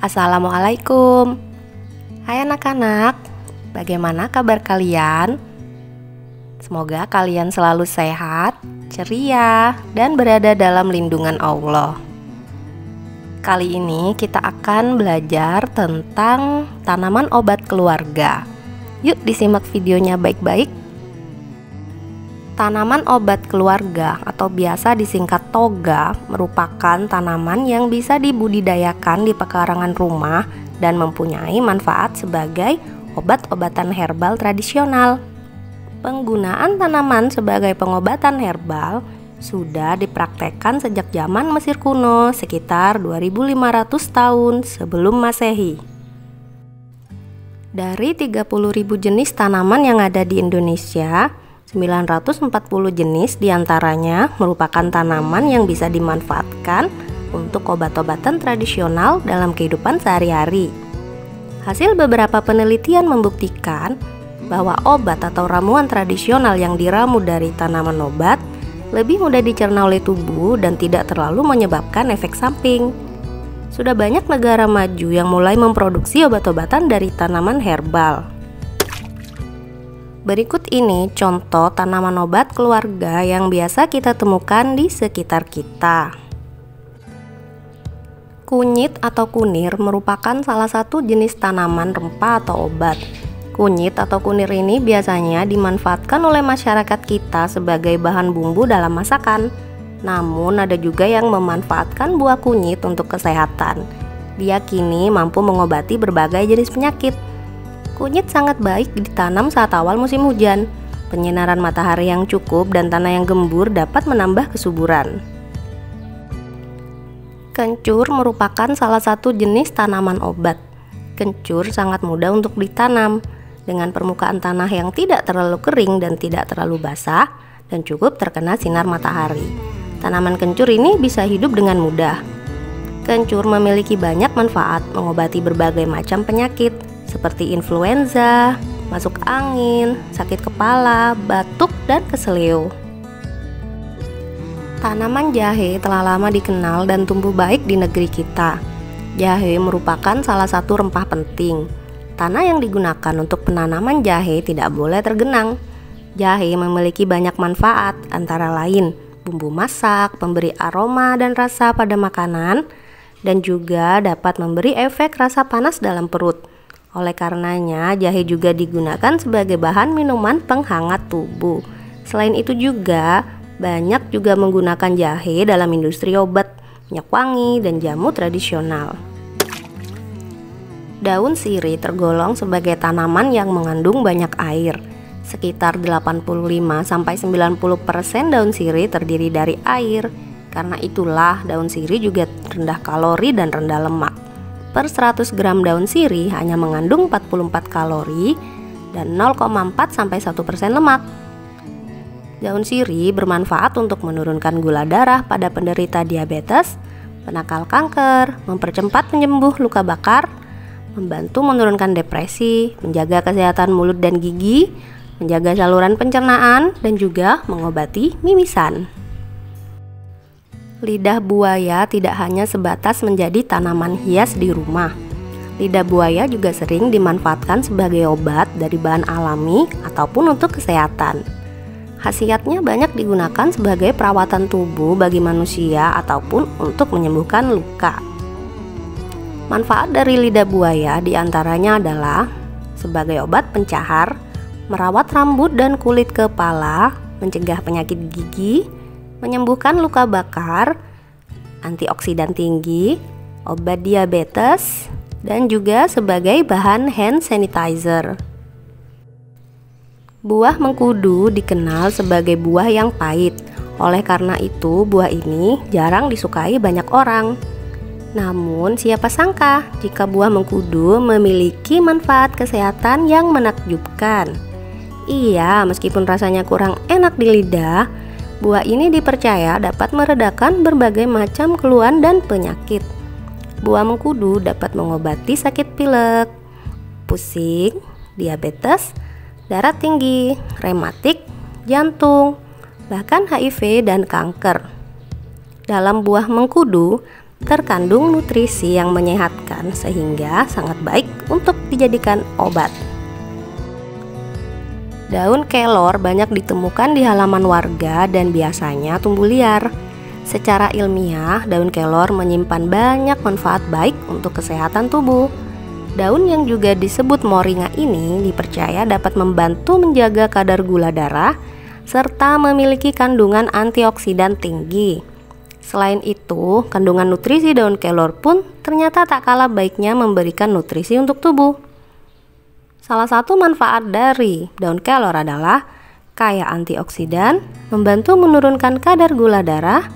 Assalamualaikum. Hai anak-anak, bagaimana kabar kalian? Semoga kalian selalu sehat, ceria, dan berada dalam lindungan Allah. Kali ini kita akan belajar tentang tanaman obat keluarga. Yuk disimak videonya baik-baik. Tanaman obat keluarga atau biasa disingkat toga merupakan tanaman yang bisa dibudidayakan di pekarangan rumah dan mempunyai manfaat sebagai obat-obatan herbal tradisional. Penggunaan tanaman sebagai pengobatan herbal sudah dipraktekkan sejak zaman Mesir kuno sekitar 2500 tahun sebelum Masehi. Dari 30.000 jenis tanaman yang ada di Indonesia, 940 jenis diantaranya merupakan tanaman yang bisa dimanfaatkan untuk obat-obatan tradisional dalam kehidupan sehari-hari. Hasil beberapa penelitian membuktikan bahwa obat atau ramuan tradisional yang diramu dari tanaman obat lebih mudah dicerna oleh tubuh dan tidak terlalu menyebabkan efek samping. Sudah banyak negara maju yang mulai memproduksi obat-obatan dari tanaman herbal. Berikut ini contoh tanaman obat keluarga yang biasa kita temukan di sekitar kita. Kunyit atau kunir merupakan salah satu jenis tanaman rempah atau obat. Kunyit atau kunir ini biasanya dimanfaatkan oleh masyarakat kita sebagai bahan bumbu dalam masakan. Namun ada juga yang memanfaatkan buah kunyit untuk kesehatan. Diyakini mampu mengobati berbagai jenis penyakit. Kunyit sangat baik ditanam saat awal musim hujan. Penyinaran matahari yang cukup dan tanah yang gembur dapat menambah kesuburan. Kencur merupakan salah satu jenis tanaman obat. Kencur sangat mudah untuk ditanam dengan permukaan tanah yang tidak terlalu kering dan tidak terlalu basah dan cukup terkena sinar matahari. Tanaman kencur ini bisa hidup dengan mudah. Kencur memiliki banyak manfaat mengobati berbagai macam penyakit seperti influenza, masuk angin, sakit kepala, batuk, dan keseleo. Tanaman jahe telah lama dikenal dan tumbuh baik di negeri kita. Jahe merupakan salah satu rempah penting. Tanah yang digunakan untuk penanaman jahe tidak boleh tergenang. Jahe memiliki banyak manfaat, antara lain bumbu masak, pemberi aroma dan rasa pada makanan, dan juga dapat memberi efek rasa panas dalam perut. Oleh karenanya, jahe juga digunakan sebagai bahan minuman penghangat tubuh. Selain itu juga, banyak juga menggunakan jahe dalam industri obat, minyak wangi, dan jamu tradisional. Daun sirih tergolong sebagai tanaman yang mengandung banyak air. Sekitar 85-90% daun sirih terdiri dari air. Karena itulah daun sirih juga rendah kalori dan rendah lemak. Per 100 gram daun sirih hanya mengandung 44 kalori dan 0,4-1% lemak. Daun sirih bermanfaat untuk menurunkan gula darah pada penderita diabetes, penangkal kanker, mempercepat penyembuh luka bakar, membantu menurunkan depresi, menjaga kesehatan mulut dan gigi, menjaga saluran pencernaan, dan juga mengobati mimisan. Lidah buaya tidak hanya sebatas menjadi tanaman hias di rumah. Lidah buaya juga sering dimanfaatkan sebagai obat dari bahan alami ataupun untuk kesehatan. Khasiatnya banyak digunakan sebagai perawatan tubuh bagi manusia ataupun untuk menyembuhkan luka. Manfaat dari lidah buaya diantaranya adalah sebagai obat pencahar, merawat rambut dan kulit kepala, mencegah penyakit gigi, menyembuhkan luka bakar, antioksidan tinggi, obat diabetes, dan juga sebagai bahan hand sanitizer. Buah mengkudu dikenal sebagai buah yang pahit. Oleh karena itu, buah ini jarang disukai banyak orang. Namun, siapa sangka jika buah mengkudu memiliki manfaat kesehatan yang menakjubkan. Iya, meskipun rasanya kurang enak di lidah, buah ini dipercaya dapat meredakan berbagai macam keluhan dan penyakit. Buah mengkudu dapat mengobati sakit pilek, pusing, diabetes, darah tinggi, rematik, jantung, bahkan HIV dan kanker. Dalam buah mengkudu terkandung nutrisi yang menyehatkan sehingga sangat baik untuk dijadikan obat. Daun kelor banyak ditemukan di halaman warga dan biasanya tumbuh liar. Secara ilmiah, daun kelor menyimpan banyak manfaat baik untuk kesehatan tubuh. Daun yang juga disebut moringa ini dipercaya dapat membantu menjaga kadar gula darah serta memiliki kandungan antioksidan tinggi. Selain itu, kandungan nutrisi daun kelor pun ternyata tak kalah baiknya memberikan nutrisi untuk tubuh. Salah satu manfaat dari daun kelor adalah kaya antioksidan, membantu menurunkan kadar gula darah,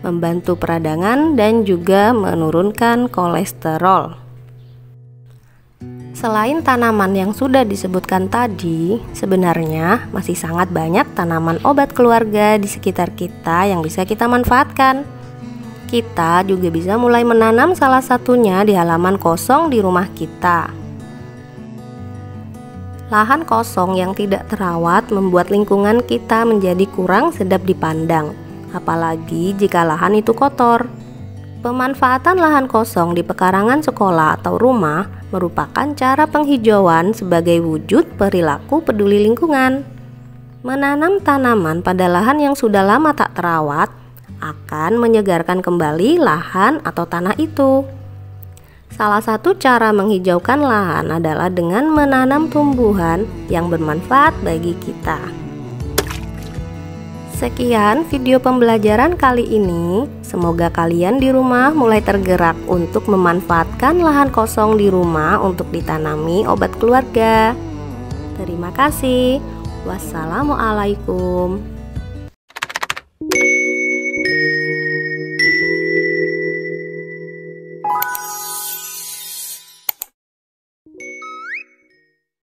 membantu peradangan, dan juga menurunkan kolesterol. Selain tanaman yang sudah disebutkan tadi, sebenarnya masih sangat banyak tanaman obat keluarga di sekitar kita yang bisa kita manfaatkan. Kita juga bisa mulai menanam salah satunya di halaman kosong di rumah kita. Lahan kosong yang tidak terawat membuat lingkungan kita menjadi kurang sedap dipandang, apalagi jika lahan itu kotor. Pemanfaatan lahan kosong di pekarangan sekolah atau rumah merupakan cara penghijauan sebagai wujud perilaku peduli lingkungan. Menanam tanaman pada lahan yang sudah lama tak terawat akan menyegarkan kembali lahan atau tanah itu. Salah satu cara menghijaukan lahan adalah dengan menanam tumbuhan yang bermanfaat bagi kita. Sekian video pembelajaran kali ini. Semoga kalian di rumah mulai tergerak untuk memanfaatkan lahan kosong di rumah untuk ditanami obat keluarga. Terima kasih. Wassalamualaikum.